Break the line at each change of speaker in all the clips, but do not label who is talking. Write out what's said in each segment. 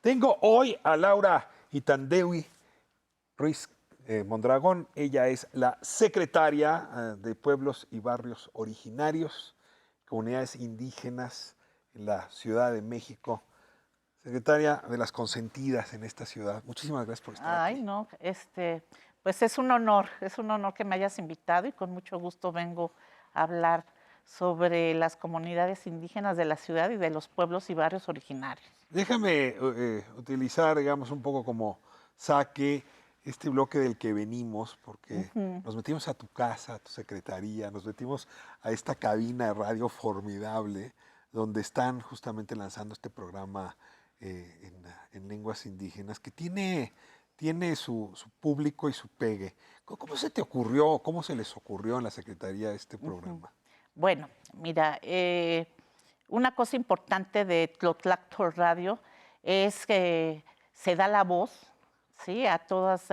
Tengo hoy a Laura Itandewi Ruiz Mondragón. Ella es la secretaria de Pueblos y Barrios Originarios, Comunidades Indígenas en la Ciudad de México. Secretaria de las consentidas en esta ciudad. Muchísimas gracias por estar
Ay,
aquí.
no, pues es un honor que me hayas invitado y con mucho gusto vengo a hablar sobre las comunidades indígenas de la ciudad y de los pueblos y barrios originarios.
Déjame utilizar, digamos, un poco como saque este bloque del que venimos, porque
Ujú.
nos metimos a tu casa, a tu secretaría, nos metimos a esta cabina de radio formidable, donde están justamente lanzando este programa en lenguas indígenas, que tiene su público y su pegue. ¿Cómo se te ocurrió, cómo se les ocurrió en la secretaría este
Ujú.
programa?
Bueno, mira, una cosa importante de Tlotlacto Radio es que se da la voz, ¿sí? A todos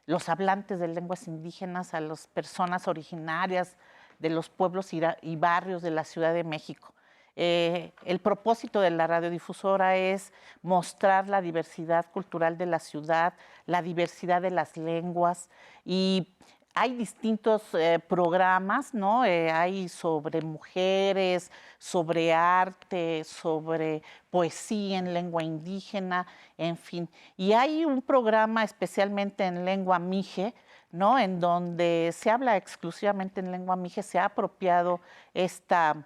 los hablantes de lenguas indígenas, a las personas originarias de los pueblos y barrios de la Ciudad de México. El propósito de la radiodifusora es mostrar la diversidad cultural de la ciudad, la diversidad de las lenguas y hay distintos programas, ¿no? Hay sobre mujeres, sobre arte, sobre poesía en lengua indígena, en fin. Y hay un programa especialmente en lengua mije, ¿no? En donde se habla exclusivamente en lengua mije, se ha apropiado esta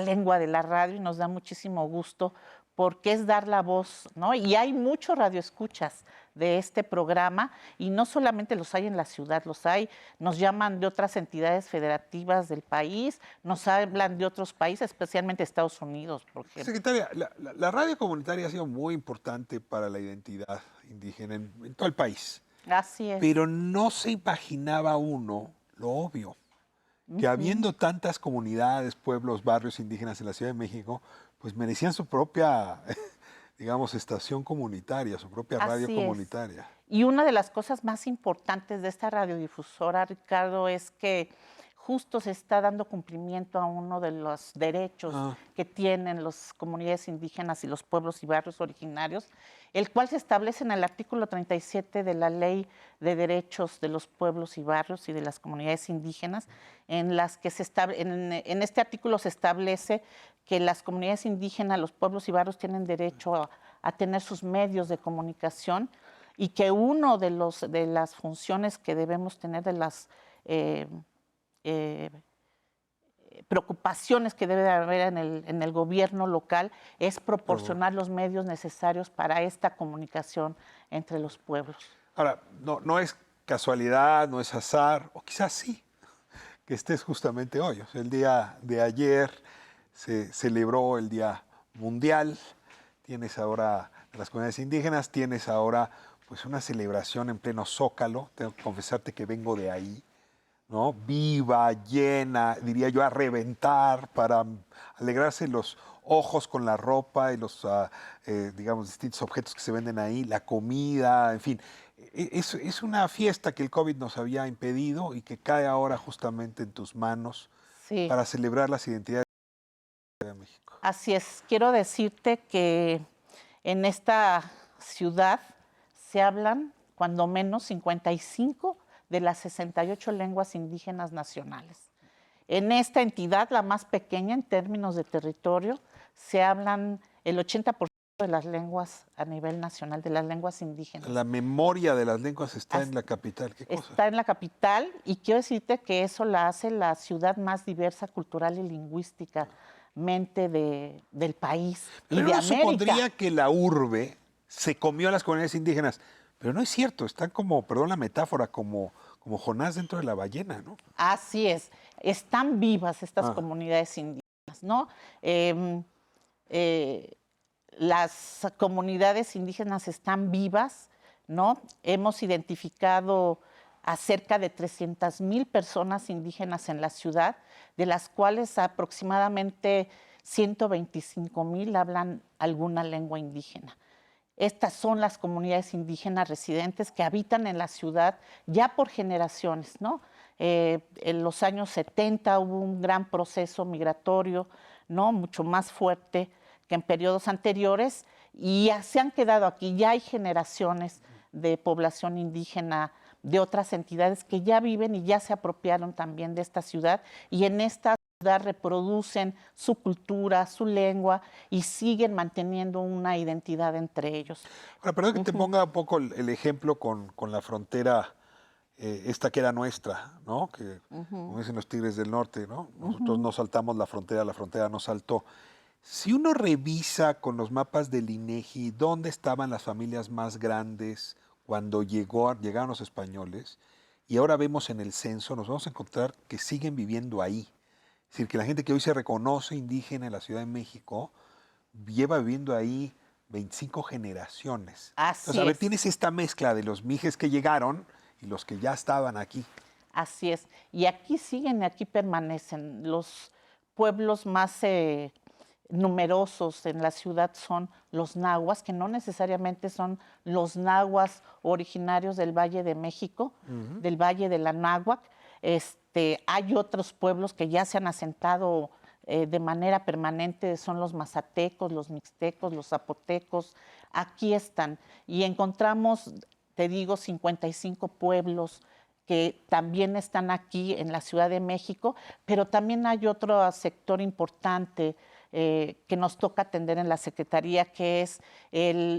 lengua de la radio y nos da muchísimo gusto porque es dar la voz, ¿no? Y hay muchos radioescuchas de este programa y no solamente los hay en la ciudad, los hay, nos llaman de otras entidades federativas del país, nos hablan de otros países, especialmente Estados Unidos, por ejemplo.
Secretaria, la radio comunitaria ha sido muy importante para la identidad indígena en todo el país,
Así es.
pero no se imaginaba uno lo obvio, que
Ujú.
habiendo tantas comunidades, pueblos, barrios indígenas en la Ciudad de México, pues merecían su propia, digamos, estación comunitaria, su propia radio
Así es.
comunitaria.
Y una de las cosas más importantes de esta radiodifusora, Ricardo, es que justo se está dando cumplimiento a uno de los derechos
Ah,
que tienen las comunidades indígenas y los pueblos y barrios originarios, el cual se establece en el artículo 37 de la Ley de Derechos de los Pueblos y Barrios y de las Comunidades Indígenas, en las que en este artículo se establece que las comunidades indígenas, los pueblos y barrios tienen derecho a tener sus medios de comunicación y que uno de las funciones que debemos tener, de las eh, eh, preocupaciones que debe de haber en el gobierno local, es
pero
proporcionar los medios necesarios para esta comunicación entre los pueblos.
ahora, no es casualidad, no es azar, o quizás sí, que estés justamente hoy. O sea, el día de ayer se celebró el Día Mundial, tienes ahora de las comunidades indígenas, tienes ahora pues una celebración en pleno Zócalo, tengo que confesarte que vengo de ahí, ¿no? Viva, llena, diría yo, a reventar para alegrarse los ojos con la ropa y los, digamos, distintos objetos que se venden ahí, la comida, en fin. Es una fiesta que el COVID nos había impedido y que cae ahora justamente en tus manos
Sí,
para celebrar las identidades de México.
así es. Quiero decirte que en esta ciudad se hablan cuando menos 55 de las 68 lenguas indígenas nacionales. En esta entidad, la más pequeña en términos de territorio, se hablan el 80% de las lenguas a nivel nacional, de las lenguas indígenas.
La memoria de las lenguas está en la capital, qué cosa.
Está en la capital y quiero decirte que eso la hace la ciudad más diversa cultural y lingüísticamente del país y
Pero
de
uno
América.
supondría que la urbe se comió a las comunidades indígenas, pero no es cierto, están como, perdón la metáfora, como Jonás dentro de la ballena, ¿no?
Así es, están vivas estas
Ah,
comunidades indígenas, ¿no? Em, eh, las comunidades indígenas están vivas, ¿no? Hemos identificado a cerca de 300,000 personas indígenas en la ciudad, de las cuales aproximadamente 125,000 hablan alguna lengua indígena. Estas son las comunidades indígenas residentes que habitan en la ciudad ya por generaciones, ¿no? En los años 70 hubo un gran proceso migratorio, ¿no? Mucho más fuerte que en periodos anteriores y ya se han quedado aquí. Ya hay generaciones de población indígena de otras entidades que ya viven y ya se apropiaron también de esta ciudad, y en esta ciudad reproducen su cultura, su lengua, y siguen manteniendo una identidad entre ellos.
Ahora, perdón que te ponga un poco el ejemplo con la frontera, esta que era nuestra, ¿no? Que, como dicen los Tigres del Norte, ¿no? Nosotros no saltamos la frontera nos saltó. Si uno revisa con los mapas del INEGI dónde estaban las familias más grandes cuando llegaron los españoles, y ahora vemos en el censo, nos vamos a encontrar que siguen viviendo ahí. Es decir, que la gente que hoy se reconoce indígena en la Ciudad de México lleva viviendo ahí 25 generaciones. Entonces,
Así
a ver,
es.
tienes esta mezcla de los mijes que llegaron y los que ya estaban aquí.
Así es. Y aquí siguen, aquí permanecen. Los pueblos más numerosos en la ciudad son los nahuas, que no necesariamente son los nahuas originarios del Valle de México, del Valle de la Náhuac. Hay otros pueblos que ya se han asentado de manera permanente, son los mazatecos, los mixtecos, los zapotecos. Aquí están. Y encontramos, te digo, 55 pueblos que también están aquí en la Ciudad de México, pero también hay otro sector importante que nos toca atender en la Secretaría, que es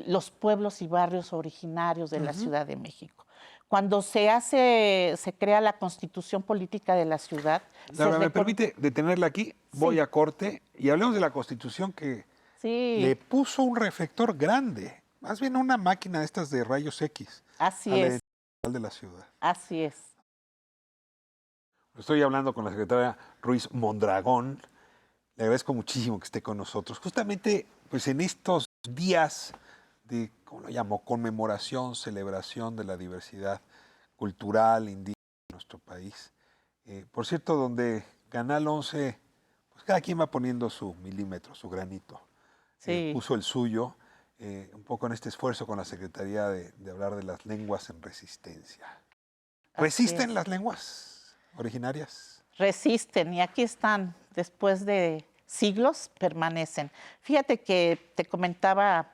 los pueblos y barrios originarios de la Ciudad de México. Cuando se crea la Constitución Política de la ciudad,
Laura, ¿me permite detenerla aquí? Voy
Sí.
a corte y hablemos de la Constitución que le
Sí,
puso un reflector grande, más bien una máquina de estas de rayos X a
así
la
es,
identidad de la ciudad.
así es.
Estoy hablando con la secretaria Ruiz Mondragón. Le agradezco muchísimo que esté con nosotros. Justamente, pues en estos días de, ¿cómo lo llamo?, conmemoración, celebración de la diversidad cultural indígena de nuestro país. Por cierto, donde Canal 11, pues cada quien va poniendo su milímetro, su granito.
Sí,
Puso el suyo, un poco en este esfuerzo con la Secretaría de hablar de las lenguas en resistencia.
así
¿Resisten
es.
las lenguas originarias?
Resisten y aquí están, después de siglos, permanecen. Fíjate que te comentaba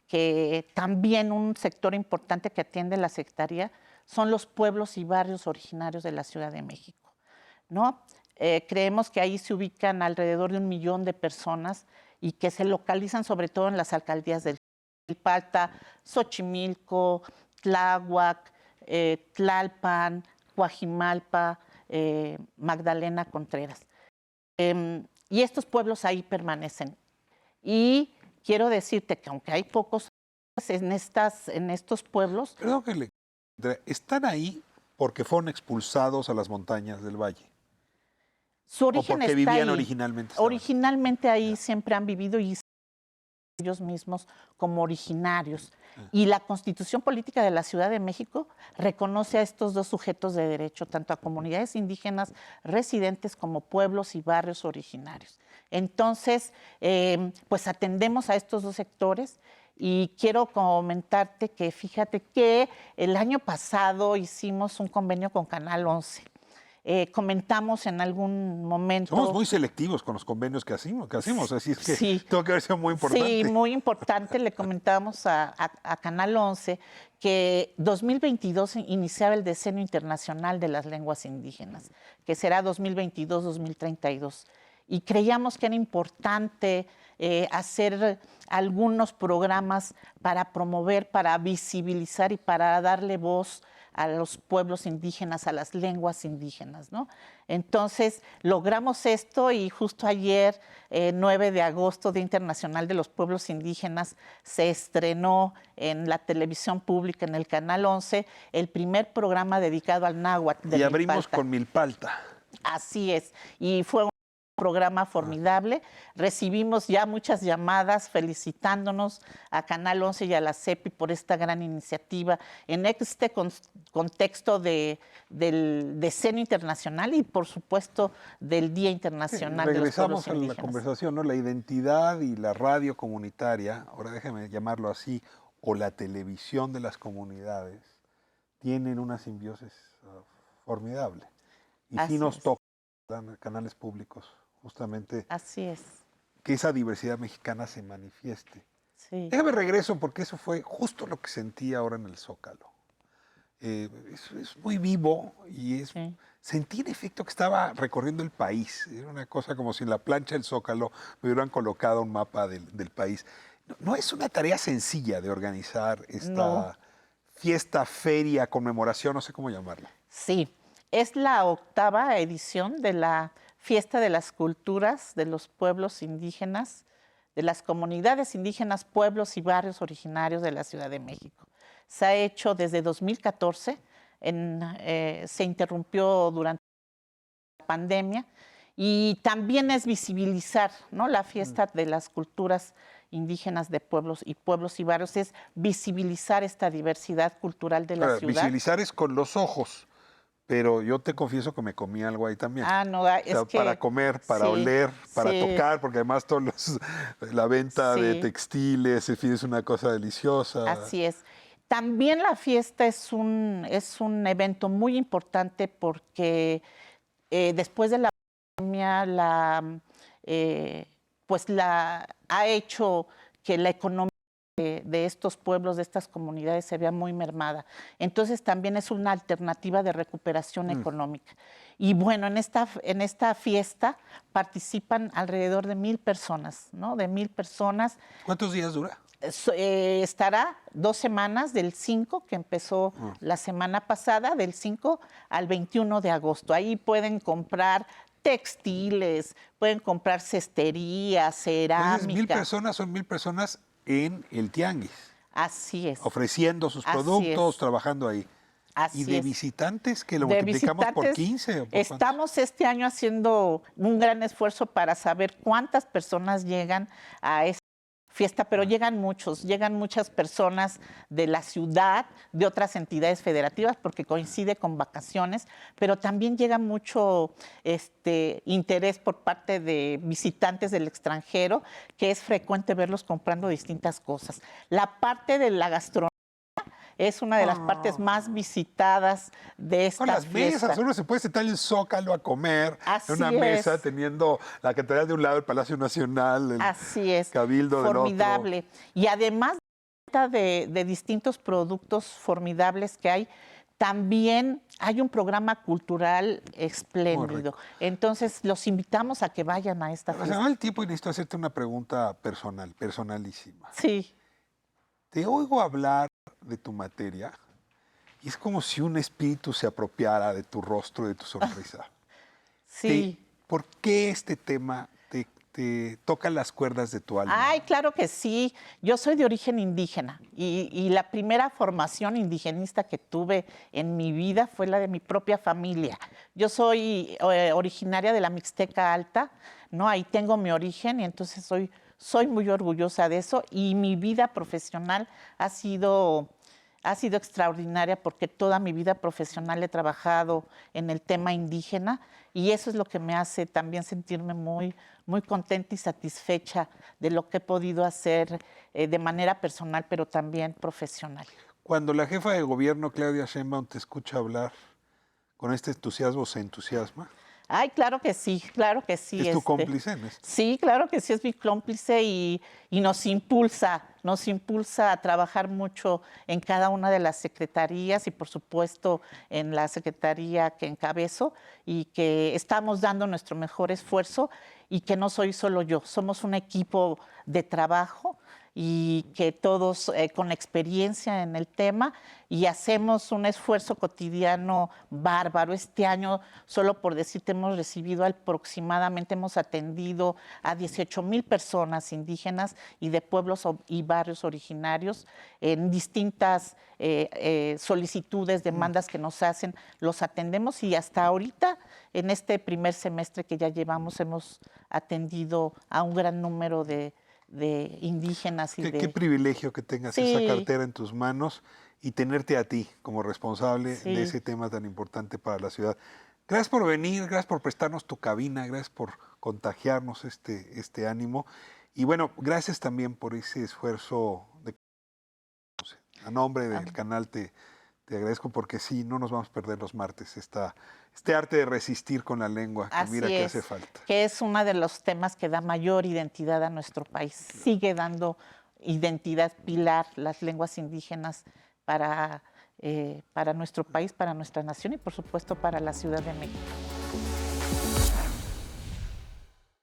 que también un sector importante que atiende la Secretaría son los pueblos y barrios originarios de la Ciudad de México, ¿no? Creemos que ahí se ubican alrededor de 1 millón de personas y que se localizan sobre todo en las alcaldías del Palta, Xochimilco, Tláhuac, Tlalpan, Coajimalpa, Magdalena Contreras. Y estos pueblos ahí permanecen. Y quiero decirte que aunque hay pocos en estos pueblos,
Perdón que le... ¿Están ahí porque fueron expulsados a las montañas del valle?
su
¿O
origen
porque
está
vivían
ahí.
originalmente? Estaban ahí?
Originalmente ahí
Ya.
siempre han vivido y ellos mismos como originarios.
Ah.
Y la Constitución Política de la Ciudad de México reconoce a estos dos sujetos de derecho, tanto a comunidades indígenas residentes como pueblos y barrios originarios. Entonces, pues atendemos a estos dos sectores y quiero comentarte que fíjate que el año pasado hicimos un convenio con Canal 11. Comentamos en algún
Somos
momento.
muy selectivos con los convenios que hacemos, así es que
Sí,
tengo que haber sido muy
sí,
importante.
muy importante. Le comentábamos a Canal 11 que 2022 iniciaba el Decenio Internacional de las Lenguas Indígenas, que será 2022-2032. Y creíamos que era importante hacer algunos programas para promover, para visibilizar y para darle voz a los pueblos indígenas, a las lenguas indígenas, ¿no? Entonces, logramos esto y justo ayer, 9 de agosto, Día Internacional de los Pueblos Indígenas, se estrenó en la televisión pública, en el Canal 11, el primer programa dedicado al náhuatl de
Y abrimos
Milpalta.
con Milpalta.
Así es, y fue un programa formidable. Recibimos ya muchas llamadas felicitándonos a Canal 11 y a la CEPI por esta gran iniciativa en este contexto del Decenio Internacional y, por supuesto, del Día Internacional de los Pueblos
Regresamos a la
Indígenas.
conversación, ¿no? La identidad y la radio comunitaria, ahora déjeme llamarlo así, o la televisión de las comunidades, tienen una simbiosis formidable. Y sí
Así
nos
es,
toca, canales públicos, justamente
así es.
que esa diversidad mexicana se manifieste.
Sí,
Déjame regreso porque eso fue justo lo que sentí ahora en el Zócalo. Es muy vivo y
sí.
sentí en efecto que estaba recorriendo el país. Era una cosa como si en la plancha del Zócalo me hubieran colocado un mapa del país. No, no es una tarea sencilla de organizar
No,
esta fiesta, feria, conmemoración, no sé cómo llamarla.
sí. Es la 8ª edición de la Fiesta de las Culturas de los Pueblos Indígenas, de las comunidades indígenas, pueblos y barrios originarios de la Ciudad de México. Se ha hecho desde 2014, se interrumpió durante pandemia, y también es visibilizar, ¿no? La fiesta de las culturas indígenas de pueblos y barrios es visibilizar esta diversidad cultural de la
Ahora,
ciudad.
visibilizar es con los ojos, pero yo te confieso que me comí algo ahí también.
Ah, no,
O
es
sea, para
que
comer, para
sí,
oler, para
sí,
tocar, porque además la venta de
sí,
textiles, en fin, es una cosa deliciosa.
así es. También la fiesta es un evento muy importante porque después de la pandemia, eh, pues ha hecho que la economía de estos pueblos, de estas comunidades, se vea muy mermada. Entonces también es una alternativa de recuperación económica. Y bueno, en esta fiesta participan alrededor de 1,000 personas, ¿no? De 1,000 personas.
¿Cuántos días dura?
Estará 2 semanas, del 5, que empezó la semana pasada, del 5 al 21 de agosto. Ahí pueden comprar textiles, pueden comprar cestería,
Entonces, 1,000
cerámica.
personas son 1,000 personas en el tianguis,
Así es,
ofreciendo sus
así
productos,
es,
trabajando ahí. ¿Y
así
de
es.
visitantes que lo
De
multiplicamos por
visitantes,
15 o por cuántos?
estamos este año haciendo un gran esfuerzo para saber cuántas personas llegan a esta fiesta, pero llegan muchas personas de la ciudad, de otras entidades federativas, porque coincide con vacaciones, pero también llega mucho interés por parte de visitantes del extranjero, que es frecuente verlos comprando distintas cosas. La parte de la gastronomía es una de las partes más visitadas de
Con
esta
las mesas,
fiesta.
uno se puede sentar en el Zócalo a comer en una
Así
mesa
es,
teniendo la catedral de un lado, el Palacio Nacional, el
así es,
Cabildo del otro.
formidable. Y además de distintos productos formidables que hay, también hay un programa cultural
Muy
espléndido.
rico.
Entonces, los invitamos a que vayan a esta
Se me va
fiesta.
el tiempo y necesito hacerte una pregunta personal, personalísima.
Sí,
Te oigo hablar de tu materia y es como si un espíritu se apropiara de tu rostro, de tu sonrisa.
sí.
¿Por qué este tema te toca las cuerdas de tu alma?
Ay, claro que sí. Yo soy de origen indígena y la primera formación indigenista que tuve en mi vida fue la de mi propia familia. Yo soy originaria de la Mixteca Alta, ¿no? Ahí tengo mi origen y entonces soy muy orgullosa de eso, y mi vida profesional ha sido extraordinaria porque toda mi vida profesional he trabajado en el tema indígena, y eso es lo que me hace también sentirme muy, muy contenta y satisfecha de lo que he podido hacer de manera personal, pero también profesional.
Cuando la jefa de gobierno, Claudia Sheinbaum, te escucha hablar con este entusiasmo, ¿se entusiasma?
Ay, claro que sí.
¿Es tu cómplice en esto?
Sí, claro que sí, es mi cómplice, y nos impulsa a trabajar mucho en cada una de las secretarías y por supuesto en la secretaría que encabezo, y que estamos dando nuestro mejor esfuerzo, y que no soy solo yo, somos un equipo de trabajo y que todos con experiencia en el tema, y hacemos un esfuerzo cotidiano bárbaro. Este año, solo por decirte, hemos atendido a 18,000 personas indígenas y de pueblos y barrios originarios en distintas solicitudes, demandas que nos hacen, los atendemos, y hasta ahorita, en este primer semestre que ya llevamos, hemos atendido a un gran número de indígenas y
Qué privilegio que tengas esa
Sí,
cartera en tus manos y tenerte a ti como responsable de
sí.
ese tema tan importante para la ciudad. Gracias por venir, gracias por prestarnos tu cabina, gracias por contagiarnos este ánimo. Y bueno, gracias también por ese esfuerzo. A nombre
Ah,
del canal te agradezco porque sí, no nos vamos a perder los martes este arte de resistir con la lengua, que mira
Así
que hace
es,
falta.
que es uno de los temas que da mayor identidad a nuestro país. Sigue dando identidad pilar, las lenguas indígenas para nuestro país, para nuestra nación y por supuesto para la Ciudad de México.